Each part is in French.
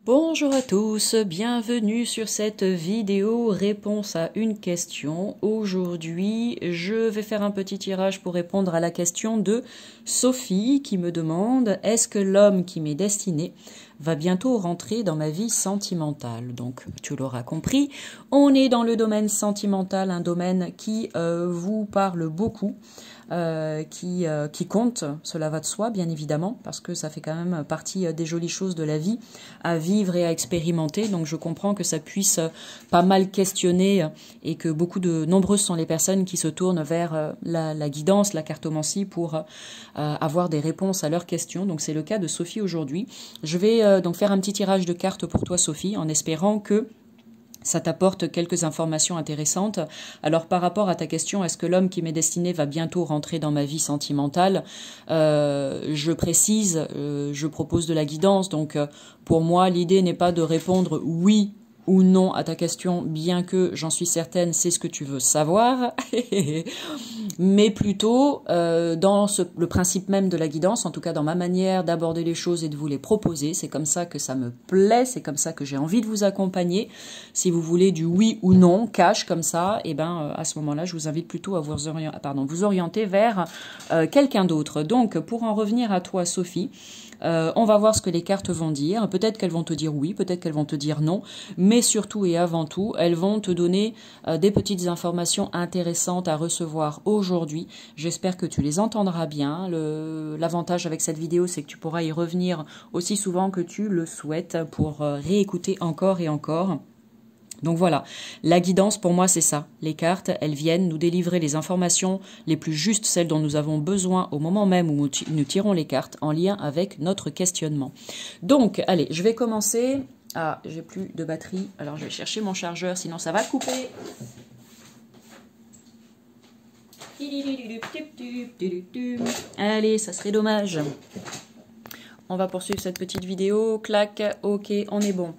Bonjour à tous, bienvenue sur cette vidéo réponse à une question. Aujourd'hui, je vais faire un petit tirage pour répondre à la question de Sophie qui me demande « Est-ce que l'homme qui m'est destiné va bientôt rentrer dans ma vie sentimentale ?» Donc, tu l'auras compris, on est dans le domaine sentimental, un domaine qui vous parle beaucoup. Qui compte, cela va de soi bien évidemment, parce que ça fait quand même partie des jolies choses de la vie à vivre et à expérimenter, donc je comprends que ça puisse pas mal questionner et que nombreuses sont les personnes qui se tournent vers la guidance, la cartomancie pour avoir des réponses à leurs questions, donc c'est le cas de Sophie aujourd'hui. Je vais donc faire un petit tirage de cartes pour toi Sophie, en espérant que ça t'apporte quelques informations intéressantes. Alors par rapport à ta question, est-ce que l'homme qui m'est destiné va bientôt rentrer dans ma vie sentimentale? Je précise, je propose de la guidance, donc pour moi l'idée n'est pas de répondre oui ou non à ta question, bien que j'en suis certaine, c'est ce que tu veux savoir, mais plutôt dans le principe même de la guidance, en tout cas dans ma manière d'aborder les choses et de vous les proposer. C'est comme ça que ça me plaît, c'est comme ça que j'ai envie de vous accompagner. Si vous voulez du oui ou non, cash comme ça, et ben à ce moment-là, je vous invite plutôt à vous orienter vers quelqu'un d'autre. Donc, pour en revenir à toi, Sophie, on va voir ce que les cartes vont dire. Peut-être qu'elles vont te dire oui, peut-être qu'elles vont te dire non, mais surtout et avant tout, elles vont te donner des petites informations intéressantes à recevoir aujourd'hui. J'espère que tu les entendras bien. L'avantage avec cette vidéo, c'est que tu pourras y revenir aussi souvent que tu le souhaites pour réécouter encore et encore. Donc voilà, la guidance pour moi c'est ça. Les cartes, elles viennent nous délivrer les informations les plus justes, celles dont nous avons besoin au moment même où nous tirons les cartes en lien avec notre questionnement. Donc allez, je vais commencer. Ah, j'ai plus de batterie, alors je vais chercher mon chargeur, sinon ça va couper. Allez, ça serait dommage. On va poursuivre cette petite vidéo. Clac, ok, on est bon.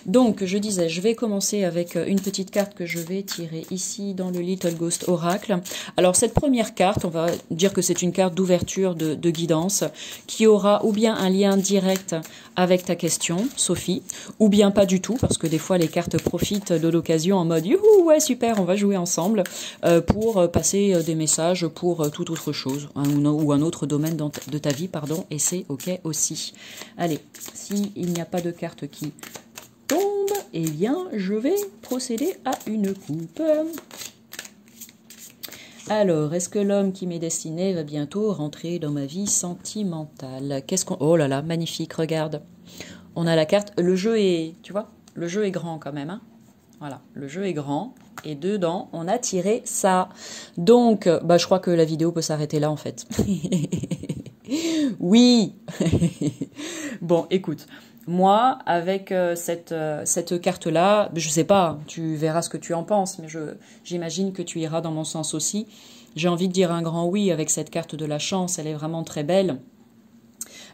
Donc, je disais, je vais commencer avec une petite carte que je vais tirer ici dans le Little Ghost Oracle. Alors, cette première carte, on va dire que c'est une carte d'ouverture de guidance qui aura ou bien un lien direct avec ta question, Sophie, ou bien pas du tout, parce que des fois, les cartes profitent de l'occasion en mode « Youhou, ouais, super, on va jouer ensemble » pour passer des messages pour toute autre chose, ou un autre domaine de ta vie, pardon, et c'est ok aussi. Allez, s'il n'y a pas de carte qui tombe, eh bien, je vais procéder à une coupe. Alors, est-ce que l'homme qui m'est destiné va bientôt rentrer dans ma vie sentimentale? Oh là là, magnifique, regarde. On a la carte, le jeu est, tu vois, le jeu est grand quand même, hein. Voilà, le jeu est grand. Et dedans, on a tiré ça. Donc, bah, je crois que la vidéo peut s'arrêter là, en fait. Oui. Bon, écoute. Moi, avec cette carte-là, je sais pas, tu verras ce que tu en penses, mais j'imagine que tu iras dans mon sens aussi. J'ai envie de dire un grand oui avec cette carte de la chance, elle est vraiment très belle.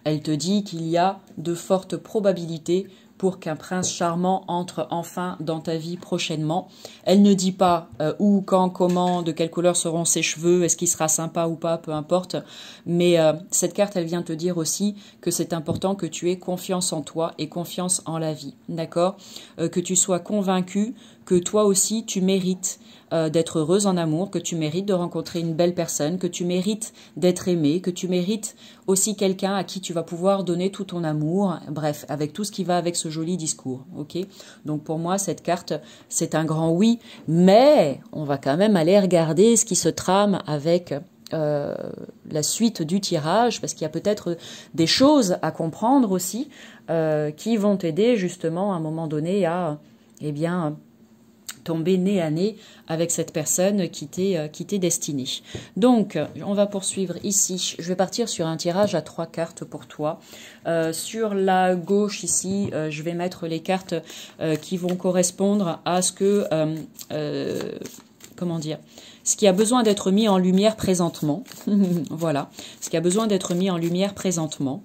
Elle te dit qu'il y a de fortes probabilités pour qu'un prince charmant entre enfin dans ta vie prochainement. Elle ne dit pas où, quand, comment, de quelle couleur seront ses cheveux, est-ce qu'il sera sympa ou pas, peu importe. Mais cette carte, elle vient te dire aussi que c'est important que tu aies confiance en toi et confiance en la vie, d'accord? Que tu sois convaincu que toi aussi, tu mérites d'être heureuse en amour, que tu mérites de rencontrer une belle personne, que tu mérites d'être aimée, que tu mérites aussi quelqu'un à qui tu vas pouvoir donner tout ton amour, bref, avec tout ce qui va avec ce joli discours, ok? Donc pour moi, cette carte, c'est un grand oui, mais on va quand même aller regarder ce qui se trame avec la suite du tirage, parce qu'il y a peut-être des choses à comprendre aussi qui vont t'aider justement à un moment donné à, eh bien, tomber nez à nez avec cette personne qui t'est destinée. Donc, on va poursuivre ici. Je vais partir sur un tirage à 3 cartes pour toi. Sur la gauche ici, je vais mettre les cartes qui vont correspondre à ce que... comment dire, ce qui a besoin d'être mis en lumière présentement. Voilà, ce qui a besoin d'être mis en lumière présentement.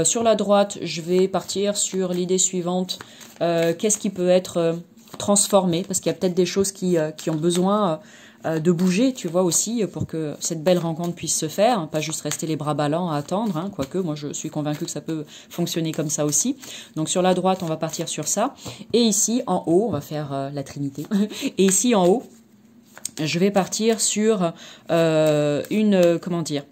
Sur la droite, je vais partir sur l'idée suivante. Qu'est-ce qui peut être transformé, parce qu'il y a peut-être des choses qui ont besoin de bouger, tu vois, aussi, pour que cette belle rencontre puisse se faire, hein, pas juste rester les bras ballants à attendre, hein, quoique moi je suis convaincue que ça peut fonctionner comme ça aussi. Donc sur la droite, on va partir sur ça. Et ici, en haut, on va faire la Trinité. Et ici, en haut, je vais partir sur comment dire,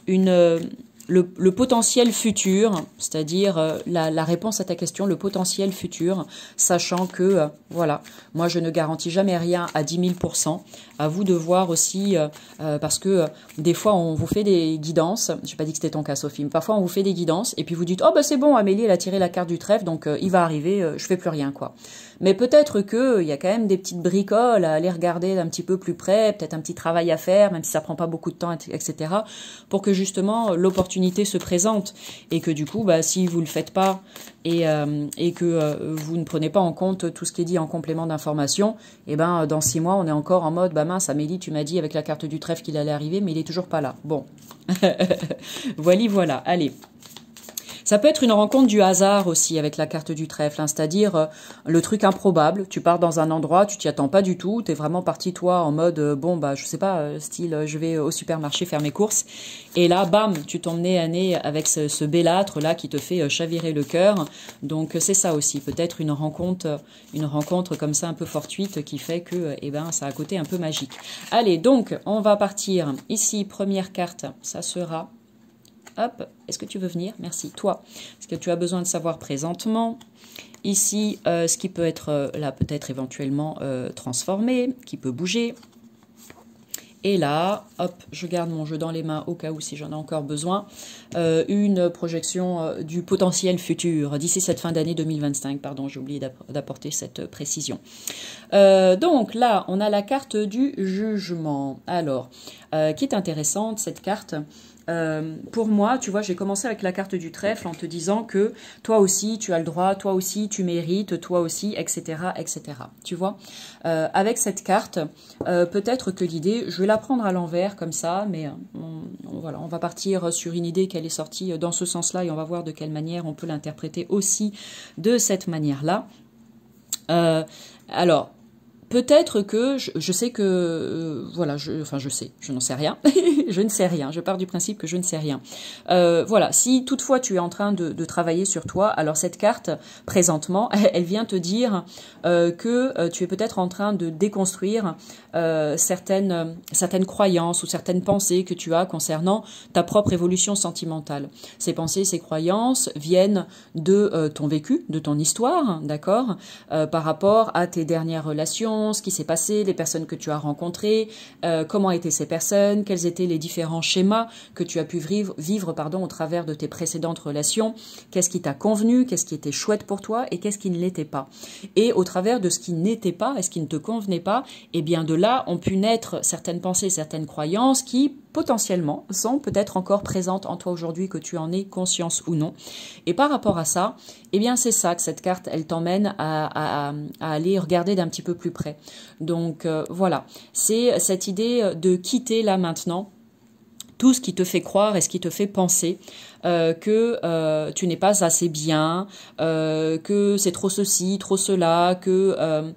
le potentiel futur, c'est-à-dire la réponse à ta question, le potentiel futur, sachant que, voilà, moi je ne garantis jamais rien à 10 000%. À vous de voir aussi, parce que des fois on vous fait des guidances, je n'ai pas dit que c'était ton cas Sophie, mais parfois on vous fait des guidances, et puis vous dites, oh bah c'est bon, Amélie elle a tiré la carte du trèfle, donc il va arriver, je fais plus rien quoi. Mais peut-être qu'il y a quand même des petites bricoles à aller regarder d'un petit peu plus près, peut-être un petit travail à faire, même si ça prend pas beaucoup de temps, etc., pour que justement l'opportunité se présente, et que du coup, bah, si vous le faites pas, et que vous ne prenez pas en compte tout ce qui est dit en complément d'information, et ben dans 6 mois, on est encore en mode, bah mince, Amélie, tu m'as dit avec la carte du trèfle qu'il allait arriver, mais il est toujours pas là. Bon, voilà, allez. Ça peut être une rencontre du hasard aussi avec la carte du trèfle, hein, c'est-à-dire le truc improbable. Tu pars dans un endroit, tu t'y attends pas du tout, tu es vraiment parti toi en mode bon bah je sais pas, style je vais au supermarché faire mes courses et là bam, tu tombes nez à nez avec ce bellâtre là qui te fait chavirer le cœur. Donc c'est ça aussi, peut-être une rencontre comme ça un peu fortuite qui fait que eh ben ça a un côté un peu magique. Allez, donc on va partir ici, première carte, ça sera hop, est-ce que tu veux venir? Merci. Toi, est-ce que tu as besoin de savoir présentement? Ici, ce qui peut être là, peut-être éventuellement transformé, qui peut bouger. Et là, hop, je garde mon jeu dans les mains au cas où si j'en ai encore besoin. Une projection du potentiel futur d'ici cette fin d'année 2025. Pardon, j'ai oublié d'apporter cette précision. Donc là, on a la carte du jugement. Alors, qui est intéressante, cette carte. Pour moi, tu vois, j'ai commencé avec la carte du trèfle en te disant que toi aussi, tu as le droit, toi aussi, tu mérites, toi aussi, etc., etc. Tu vois, avec cette carte, peut-être que l'idée, je vais la prendre à l'envers comme ça, mais voilà, on va partir sur une idée qu'elle est sortie dans ce sens-là et on va voir de quelle manière on peut l'interpréter aussi de cette manière-là. Alors, peut-être que, je sais que, voilà, je n'en sais rien, je ne sais rien, je pars du principe que je ne sais rien. Voilà, si toutefois tu es en train de travailler sur toi, alors cette carte, présentement, elle vient te dire que tu es peut-être en train de déconstruire certaines croyances ou certaines pensées que tu as concernant ta propre évolution sentimentale. Ces pensées, ces croyances viennent de ton vécu, de ton histoire, d'accord, par rapport à tes dernières relations, ce qui s'est passé, les personnes que tu as rencontrées, comment étaient ces personnes, quels étaient les différents schémas que tu as pu vivre au travers de tes précédentes relations, qu'est-ce qui t'a convenu, qu'est-ce qui était chouette pour toi et qu'est-ce qui ne l'était pas. Et au travers de ce qui n'était pas et ce qui ne te convenait pas, eh bien de là ont pu naître certaines pensées, certaines croyances qui potentiellement sont peut-être encore présentes en toi aujourd'hui, que tu en aies conscience ou non. Et par rapport à ça, eh bien c'est ça que cette carte, elle t'emmène à aller regarder d'un petit peu plus près. Donc voilà, c'est cette idée de quitter là maintenant tout ce qui te fait croire et ce qui te fait penser que tu n'es pas assez bien, que c'est trop ceci, trop cela, que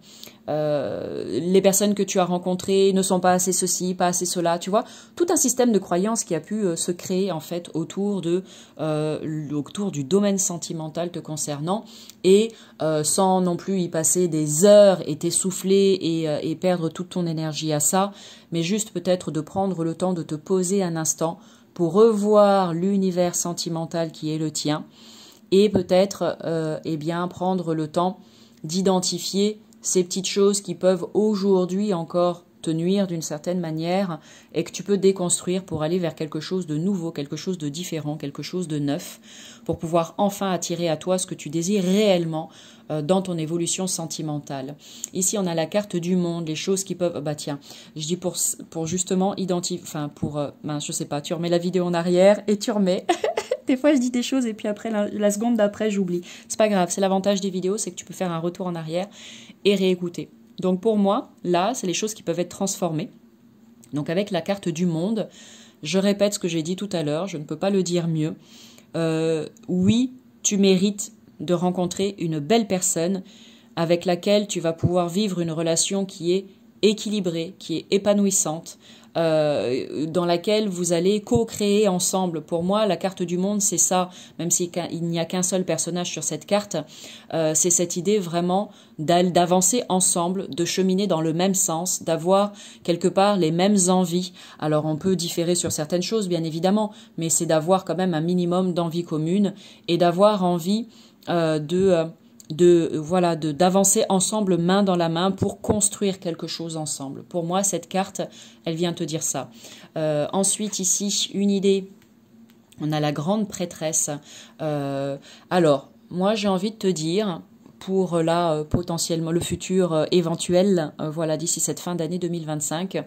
les personnes que tu as rencontrées ne sont pas assez ceci, pas assez cela, tu vois, tout un système de croyances qui a pu se créer en fait autour du domaine sentimental te concernant et sans non plus y passer des heures et t'essouffler et perdre toute ton énergie à ça, mais juste peut-être de prendre le temps de te poser un instant pour revoir l'univers sentimental qui est le tien et peut-être eh bien prendre le temps d'identifier ces petites choses qui peuvent aujourd'hui encore te nuire d'une certaine manière et que tu peux déconstruire pour aller vers quelque chose de nouveau, quelque chose de différent, quelque chose de neuf, pour pouvoir enfin attirer à toi ce que tu désires réellement dans ton évolution sentimentale. Ici, on a la carte du monde, les choses qui peuvent... Bah tiens, je dis pour justement identifier... Enfin, je sais pas, tu remets la vidéo en arrière et tu remets... Des fois, je dis des choses et puis après, la seconde d'après, j'oublie. C'est pas grave, c'est l'avantage des vidéos, c'est que tu peux faire un retour en arrière et réécouter. Donc pour moi, là, c'est les choses qui peuvent être transformées. Donc avec la carte du monde, je répète ce que j'ai dit tout à l'heure, je ne peux pas le dire mieux. Oui, tu mérites de rencontrer une belle personne avec laquelle tu vas pouvoir vivre une relation qui est équilibrée, qui est épanouissante, dans laquelle vous allez co-créer ensemble. Pour moi, la carte du monde, c'est ça, même s'il n'y a qu'un seul personnage sur cette carte, c'est cette idée vraiment d'avancer ensemble, de cheminer dans le même sens, d'avoir quelque part les mêmes envies. Alors on peut différer sur certaines choses, bien évidemment, mais c'est d'avoir quand même un minimum d'envie commune et d'avoir envie d'avancer ensemble main dans la main pour construire quelque chose ensemble. Pour moi, cette carte, elle vient te dire ça. Ensuite, ici, une idée. On a la grande prêtresse. Alors, moi, j'ai envie de te dire, pour là, potentiellement, le futur éventuel, voilà, d'ici cette fin d'année 2025,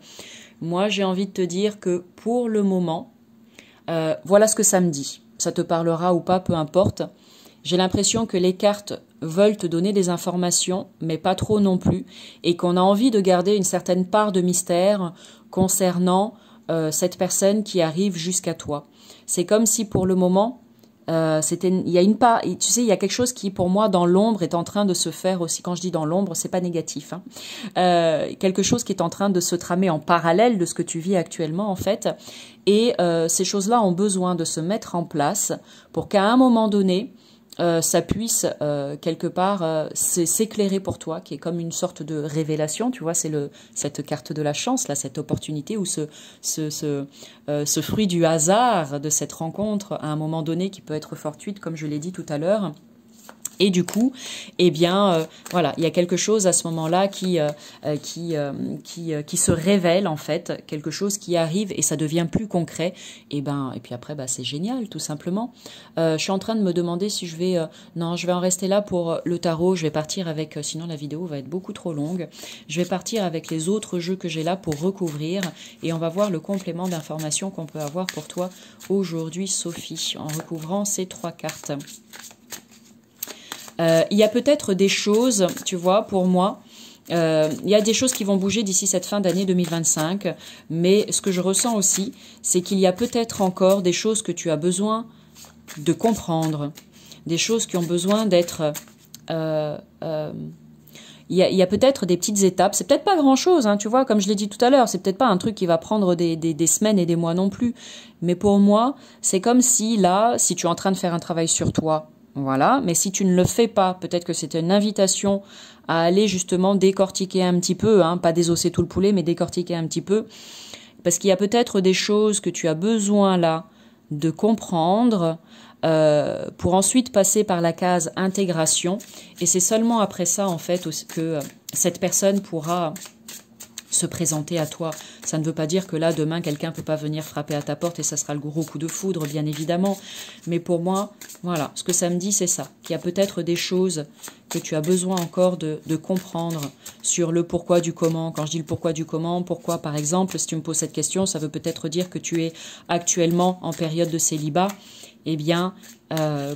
moi, j'ai envie de te dire que pour le moment, voilà ce que ça me dit. Ça te parlera ou pas, peu importe. J'ai l'impression que les cartes veulent te donner des informations, mais pas trop non plus, et qu'on a envie de garder une certaine part de mystère concernant cette personne qui arrive jusqu'à toi. C'est comme si pour le moment, il y a une part, tu sais, il y a quelque chose qui pour moi dans l'ombre est en train de se faire aussi. Quand je dis dans l'ombre, c'est pas négatif, hein. Quelque chose qui est en train de se tramer en parallèle de ce que tu vis actuellement en fait, et ces choses-là ont besoin de se mettre en place pour qu'à un moment donné, ça puisse quelque part s'éclairer pour toi, qui est comme une sorte de révélation, tu vois, c'est cette carte de la chance, là, cette opportunité ou ce fruit du hasard de cette rencontre à un moment donné qui peut être fortuite, comme je l'ai dit tout à l'heure. Et du coup, eh bien, voilà, il y a quelque chose à ce moment-là qui se révèle en fait, quelque chose qui arrive et ça devient plus concret. Et puis après, c'est génial, tout simplement. Je suis en train de me demander si je vais, non, je vais en rester là pour le tarot. Je vais partir avec, sinon la vidéo va être beaucoup trop longue. Je vais partir avec les autres jeux que j'ai là pour recouvrir et on va voir le complément d'informations qu'on peut avoir pour toi aujourd'hui, Sophie, en recouvrant ces 3 cartes. Il y a peut-être des choses, tu vois, pour moi, il y a des choses qui vont bouger d'ici cette fin d'année 2025, mais ce que je ressens aussi, c'est qu'il y a peut-être encore des choses que tu as besoin de comprendre, des choses qui ont besoin d'être... il y a peut-être des petites étapes, c'est peut-être pas grand-chose, hein, tu vois, comme je l'ai dit tout à l'heure, c'est peut-être pas un truc qui va prendre des semaines et des mois non plus, mais pour moi, c'est comme si là, si tu es en train de faire un travail sur toi, voilà, mais si tu ne le fais pas, peut-être que c'est une invitation à aller justement décortiquer un petit peu, hein, pas désosser tout le poulet, mais décortiquer un petit peu, parce qu'il y a peut-être des choses que tu as besoin là de comprendre pour ensuite passer par la case intégration, et c'est seulement après ça en fait que cette personne pourra se présenter à toi. Ça ne veut pas dire que là, demain, quelqu'un peut pas venir frapper à ta porte et ça sera le gros coup de foudre, bien évidemment. Mais pour moi, voilà, ce que ça me dit, c'est ça. Qu'il y a peut-être des choses que tu as besoin encore de comprendre sur le pourquoi du comment. Quand je dis le pourquoi du comment, pourquoi, par exemple, si tu me poses cette question, ça veut peut-être dire que tu es actuellement en période de célibat. Eh bien,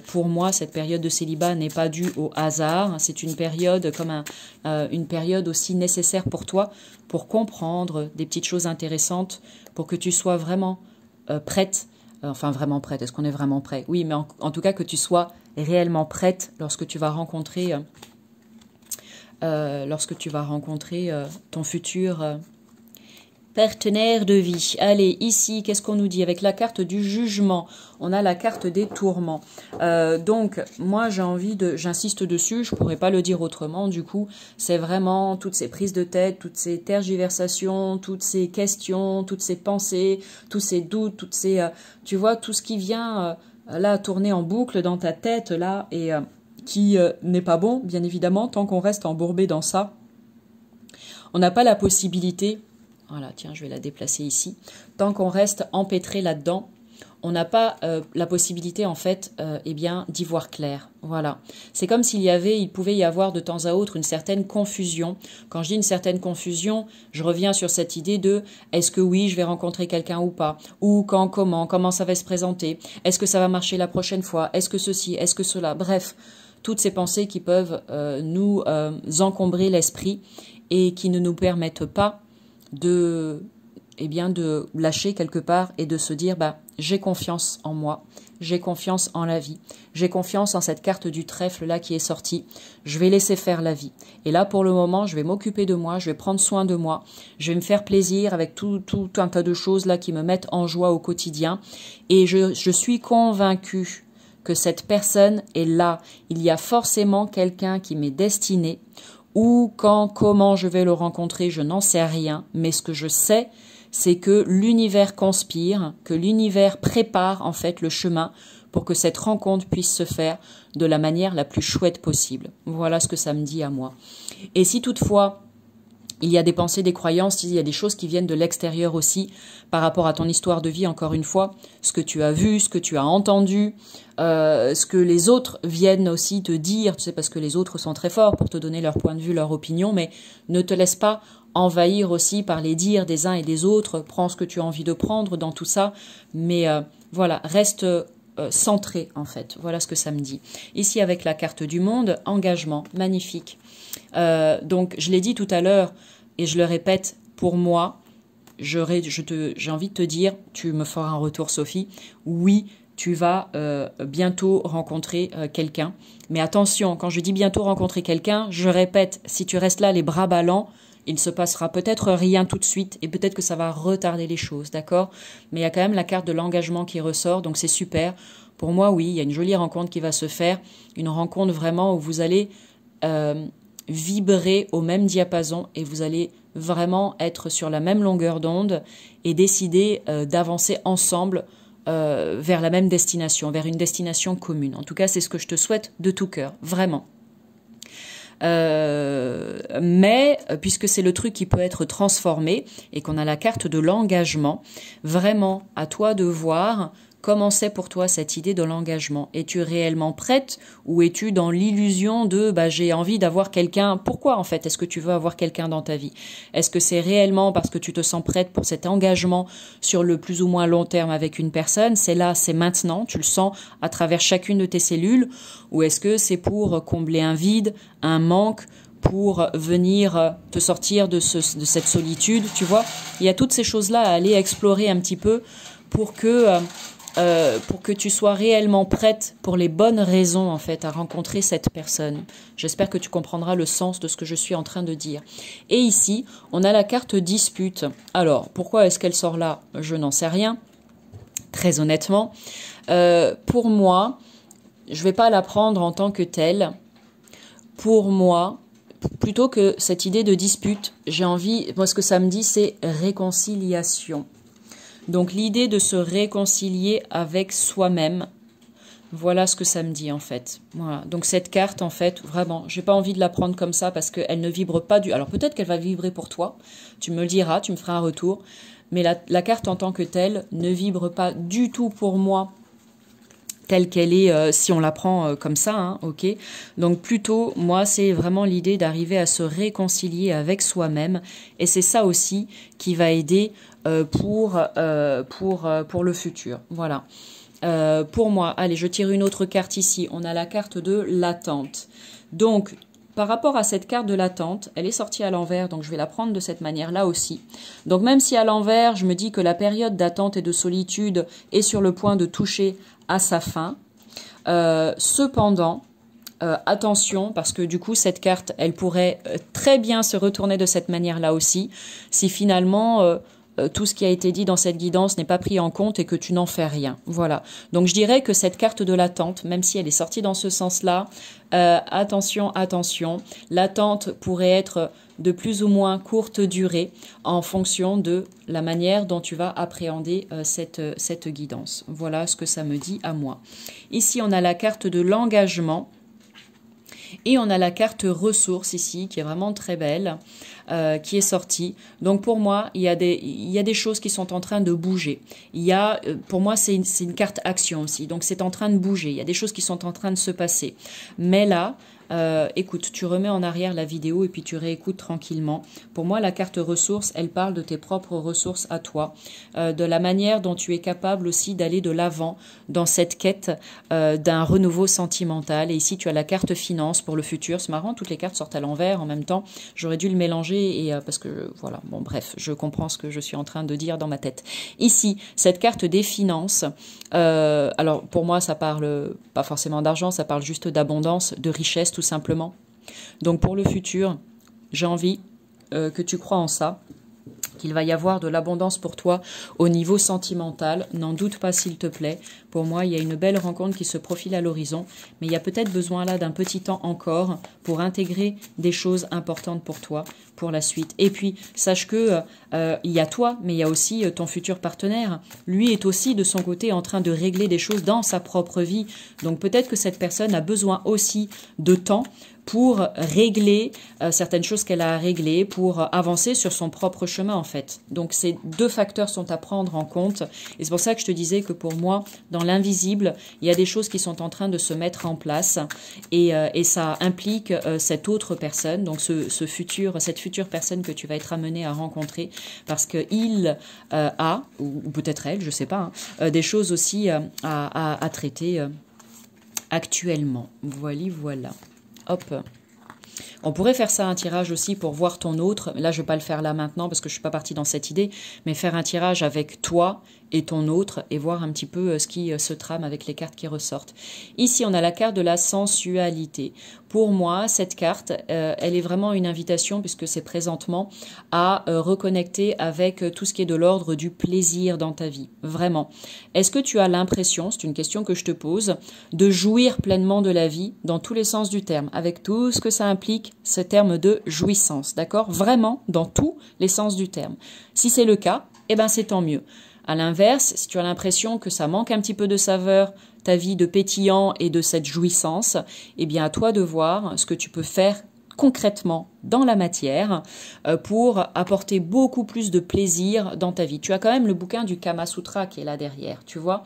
pour moi, cette période de célibat n'est pas due au hasard. C'est une période comme une période aussi nécessaire pour toi pour comprendre des petites choses intéressantes, pour que tu sois vraiment prête. Enfin, vraiment prête. Est-ce qu'on est vraiment prêt? Oui, mais en tout cas, que tu sois réellement prête lorsque tu vas rencontrer, ton futur partenaire de vie. Allez, ici, qu'est-ce qu'on nous dit? Avec la carte du jugement, on a la carte des tourments. Donc, moi, j'insiste dessus, je pourrais pas le dire autrement, du coup, c'est vraiment toutes ces prises de tête, toutes ces tergiversations, toutes ces questions, toutes ces pensées, tous ces doutes, toutes ces, tu vois, tout ce qui vient là tourner en boucle dans ta tête, là, et qui n'est pas bon, bien évidemment, tant qu'on reste embourbé dans ça. On n'a pas la possibilité... Voilà, tiens, je vais la déplacer ici. Tant qu'on reste empêtré là-dedans, on n'a pas la possibilité, en fait, d'y voir clair. Voilà. C'est comme il pouvait y avoir de temps à autre une certaine confusion. Quand je dis une certaine confusion, je reviens sur cette idée de est-ce que oui, je vais rencontrer quelqu'un ou pas? Ou quand, comment ça va se présenter? Est-ce que ça va marcher la prochaine fois? Est-ce que ceci? Est-ce que cela? Bref, toutes ces pensées qui peuvent nous encombrer l'esprit et qui ne nous permettent pas de lâcher quelque part et de se dire j'ai confiance en moi, j'ai confiance en la vie. J'ai confiance en cette carte du trèfle là qui est sortie. Je vais laisser faire la vie. Et là, pour le moment, je vais m'occuper de moi, je vais prendre soin de moi, je vais me faire plaisir avec tout un tas de choses là qui me mettent en joie au quotidien. Et je suis convaincue que cette personne est là. Il y a forcément quelqu'un qui m'est destiné. Où, quand, comment je vais le rencontrer, je n'en sais rien. Mais ce que je sais, c'est que l'univers conspire, que l'univers prépare en fait le chemin pour que cette rencontre puisse se faire de la manière la plus chouette possible. Voilà ce que ça me dit à moi. Et si toutefois, il y a des pensées, des croyances, il y a des choses qui viennent de l'extérieur aussi, par rapport à ton histoire de vie, encore une fois, ce que tu as vu, ce que tu as entendu, ce que les autres viennent aussi te dire, tu sais, parce que les autres sont très forts pour te donner leur point de vue, leur opinion, mais ne te laisse pas envahir aussi par les dires des uns et des autres, prends ce que tu as envie de prendre dans tout ça, mais voilà, reste centré en fait, voilà ce que ça me dit. Ici avec la carte du monde, engagement, magnifique. Donc je l'ai dit tout à l'heure et je le répète, pour moi, j'ai envie de te dire, tu me feras un retour Sophie, oui, tu vas bientôt rencontrer quelqu'un. Mais attention, quand je dis bientôt rencontrer quelqu'un, je répète, si tu restes là les bras ballants, il ne se passera peut-être rien tout de suite et peut-être que ça va retarder les choses, d'accord? Mais il y a quand même la carte de l'engagement qui ressort, donc c'est super. Pour moi, oui, il y a une jolie rencontre qui va se faire, une rencontre vraiment où vous allez vibrer au même diapason et vous allez vraiment être sur la même longueur d'onde et décider d'avancer ensemble vers la même destination, vers une destination commune. En tout cas, c'est ce que je te souhaite de tout cœur, vraiment. Mais puisque c'est le truc qui peut être transformé et qu'on a la carte de l'engagement, vraiment à toi de voir comment c'est pour toi cette idée de l'engagement. Es-tu réellement prête ou es-tu dans l'illusion de j'ai envie d'avoir quelqu'un? Pourquoi en fait est-ce que tu veux avoir quelqu'un dans ta vie? Est-ce que c'est réellement parce que tu te sens prête pour cet engagement sur le plus ou moins long terme avec une personne? C'est là, c'est maintenant, tu le sens à travers chacune de tes cellules? Ou est-ce que c'est pour combler un vide, un manque, pour venir te sortir de cette solitude, tu vois? Il y a toutes ces choses-là à aller explorer un petit peu pour que tu sois réellement prête pour les bonnes raisons en fait à rencontrer cette personne. J'espère que tu comprendras le sens de ce que je suis en train de dire. Et ici, on a la carte dispute. Alors, pourquoi est-ce qu'elle sort là? Je n'en sais rien, très honnêtement. Pour moi, je ne vais pas la prendre en tant que telle. Pour moi, plutôt que cette idée de dispute, j'ai envie, moi ce que ça me dit, c'est réconciliation. Donc l'idée de se réconcilier avec soi-même, voilà ce que ça me dit en fait. Voilà. Donc cette carte en fait, vraiment, j'ai pas envie de la prendre comme ça parce qu'elle ne vibre pas du... Alors peut-être qu'elle va vibrer pour toi, tu me le diras, tu me feras un retour, mais la carte en tant que telle ne vibre pas du tout pour moi telle qu'elle est, si on la prend comme ça, hein, ok. Donc plutôt, moi, c'est vraiment l'idée d'arriver à se réconcilier avec soi-même, et c'est ça aussi qui va aider pour le futur. Voilà. Pour moi, allez, je tire une autre carte ici. On a la carte de l'attente. Donc, par rapport à cette carte de l'attente, elle est sortie à l'envers, donc je vais la prendre de cette manière-là aussi. Donc même si à l'envers, je me dis que la période d'attente et de solitude est sur le point de toucher à sa fin, cependant, attention, parce que du coup, cette carte, elle pourrait très bien se retourner de cette manière-là aussi, si finalement... tout ce qui a été dit dans cette guidance n'est pas pris en compte et que tu n'en fais rien. Voilà. Donc je dirais que cette carte de l'attente, même si elle est sortie dans ce sens-là, attention, attention, l'attente pourrait être de plus ou moins courte durée en fonction de la manière dont tu vas appréhender cette guidance. Voilà ce que ça me dit à moi. Ici, on a la carte de l'engagement. Et on a la carte ressources ici, qui est vraiment très belle, qui est sortie. Donc pour moi, il y a des choses qui sont en train de bouger. Pour moi, c'est une carte action aussi. Donc c'est en train de bouger. Il y a des choses qui sont en train de se passer. Mais là, Écoute, tu remets en arrière la vidéo et puis tu réécoutes tranquillement. Pour moi, la carte ressources, elle parle de tes propres ressources à toi, de la manière dont tu es capable aussi d'aller de l'avant dans cette quête d'un renouveau sentimental. Et ici, tu as la carte finance pour le futur. C'est marrant, toutes les cartes sortent à l'envers en même temps. J'aurais dû le mélanger et parce que voilà, bon bref, je comprends ce que je suis en train de dire dans ma tête. Ici, cette carte des finances, alors pour moi, ça parle pas forcément d'argent, ça parle juste d'abondance, de richesse tout simplement. Donc pour le futur, j'ai envie que tu crois en ça, qu'il va y avoir de l'abondance pour toi au niveau sentimental. N'en doute pas s'il te plaît. Pour moi, il y a une belle rencontre qui se profile à l'horizon, mais il y a peut-être besoin là d'un petit temps encore pour intégrer des choses importantes pour toi, pour la suite. Et puis, sache que il y a toi, mais il y a aussi ton futur partenaire. Lui est aussi de son côté en train de régler des choses dans sa propre vie. Donc peut-être que cette personne a besoin aussi de temps pour régler certaines choses qu'elle a à régler, pour avancer sur son propre chemin en fait. Donc ces deux facteurs sont à prendre en compte. Et c'est pour ça que je te disais que pour moi, dans l'invisible, il y a des choses qui sont en train de se mettre en place. Et ça implique cette autre personne, donc cette future personne que tu vas être amené à rencontrer, parce qu'il a, ou peut-être elle, je sais pas, hein, des choses aussi à traiter actuellement. Voilà. Hop. On pourrait faire ça un tirage aussi pour voir ton autre. Là, je ne vais pas le faire là maintenant parce que je ne suis pas partie dans cette idée. Mais faire un tirage avec toi et ton autre et voir un petit peu ce qui se trame avec les cartes qui ressortent. Ici, on a la carte de la sensualité. Pour moi, cette carte, elle est vraiment une invitation puisque c'est présentement à reconnecter avec tout ce qui est de l'ordre du plaisir dans ta vie. Vraiment. Est-ce que tu as l'impression, c'est une question que je te pose, de jouir pleinement de la vie dans tous les sens du terme, avec tout ce que ça implique, ce terme de jouissance, d'accord? Vraiment, dans tous les sens du terme. Si c'est le cas, eh ben c'est tant mieux. À l'inverse, si tu as l'impression que ça manque un petit peu de saveur, ta vie de pétillant et de cette jouissance, eh bien à toi de voir ce que tu peux faire concrètement dans la matière pour apporter beaucoup plus de plaisir dans ta vie. Tu as quand même le bouquin du Kama Sutra qui est là derrière, tu vois.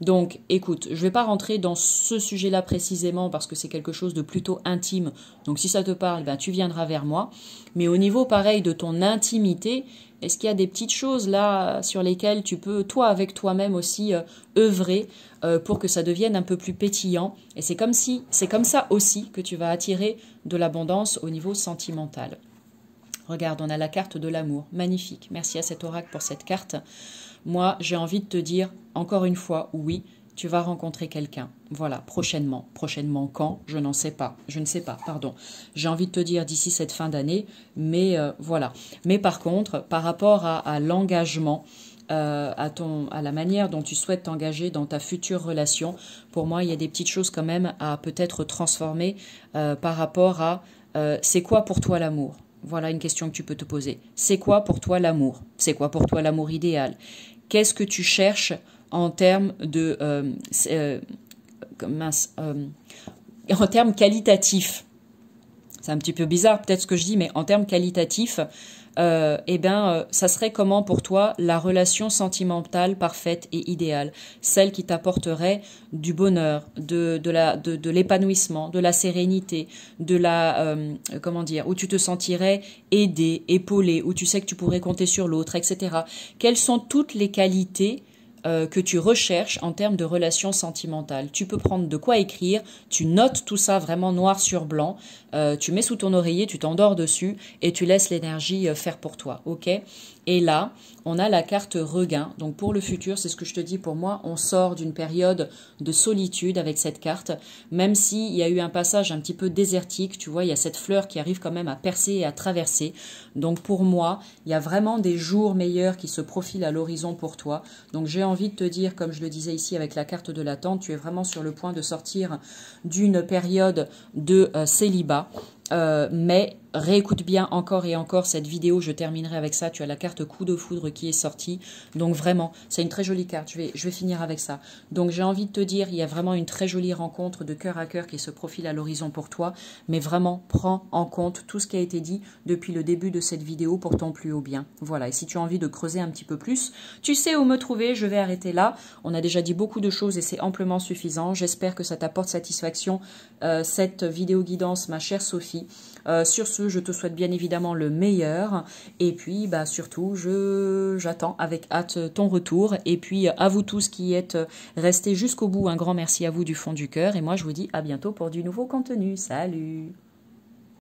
Donc, écoute, je ne vais pas rentrer dans ce sujet-là précisément parce que c'est quelque chose de plutôt intime. Donc, si ça te parle, ben, tu viendras vers moi. Mais au niveau, pareil, de ton intimité, est-ce qu'il y a des petites choses là sur lesquelles tu peux, toi, avec toi-même aussi, œuvrer pour que ça devienne un peu plus pétillant? Et c'est comme ça aussi que tu vas attirer de l'abondance au niveau sentimental. Regarde, on a la carte de l'amour. Magnifique. Merci à cet oracle pour cette carte. Moi, j'ai envie de te dire, encore une fois, oui, tu vas rencontrer quelqu'un. Voilà, prochainement. Prochainement quand? Je n'en sais pas. Je ne sais pas, pardon. J'ai envie de te dire d'ici cette fin d'année, mais voilà. Mais par contre, par rapport à l'engagement, à la manière dont tu souhaites t'engager dans ta future relation, pour moi, il y a des petites choses quand même à peut-être transformer par rapport à c'est quoi pour toi l'amour? Voilà une question que tu peux te poser. C'est quoi pour toi l'amour? C'est quoi pour toi l'amour idéal? Qu'est-ce que tu cherches en termes de en termes qualitatifs? C'est un petit peu bizarre peut-être ce que je dis, mais en termes qualitatifs, ça serait comment pour toi la relation sentimentale parfaite et idéale, celle qui t'apporterait du bonheur, de l'épanouissement, de la sérénité, de la où tu te sentirais aidé, épaulé, où tu sais que tu pourrais compter sur l'autre, etc. Quelles sont toutes les qualités que tu recherches en termes de relations sentimentales? Tu peux prendre de quoi écrire, tu notes tout ça vraiment noir sur blanc, tu mets sous ton oreiller, tu t'endors dessus et tu laisses l'énergie faire pour toi, ok? Et là, on a la carte regain. Donc pour le futur, c'est ce que je te dis pour moi, on sort d'une période de solitude avec cette carte, même s'il y a eu un passage un petit peu désertique, tu vois, il y a cette fleur qui arrive quand même à percer et à traverser. Donc pour moi, il y a vraiment des jours meilleurs qui se profilent à l'horizon pour toi. Donc j'ai envie de te dire, comme je le disais ici avec la carte de l'attente, tu es vraiment sur le point de sortir d'une période de célibat. Mais réécoute bien encore et encore cette vidéo, je terminerai avec ça. Tu as la carte coup de foudre qui est sortie. Donc vraiment, c'est une très jolie carte. Je vais finir avec ça. Donc j'ai envie de te dire, il y a vraiment une très jolie rencontre de cœur à cœur qui se profile à l'horizon pour toi. Mais vraiment, prends en compte tout ce qui a été dit depuis le début de cette vidéo pour ton plus haut bien. Voilà, et si tu as envie de creuser un petit peu plus, tu sais où me trouver. Je vais arrêter là. On a déjà dit beaucoup de choses et c'est amplement suffisant. J'espère que ça t'apporte satisfaction, cette vidéo guidance, ma chère Sophie. Sur ce, je te souhaite bien évidemment le meilleur. Et puis, bah, surtout, j'attends avec hâte ton retour. Et puis, à vous tous qui êtes restés jusqu'au bout, un grand merci à vous du fond du cœur. Et moi, je vous dis à bientôt pour du nouveau contenu. Salut!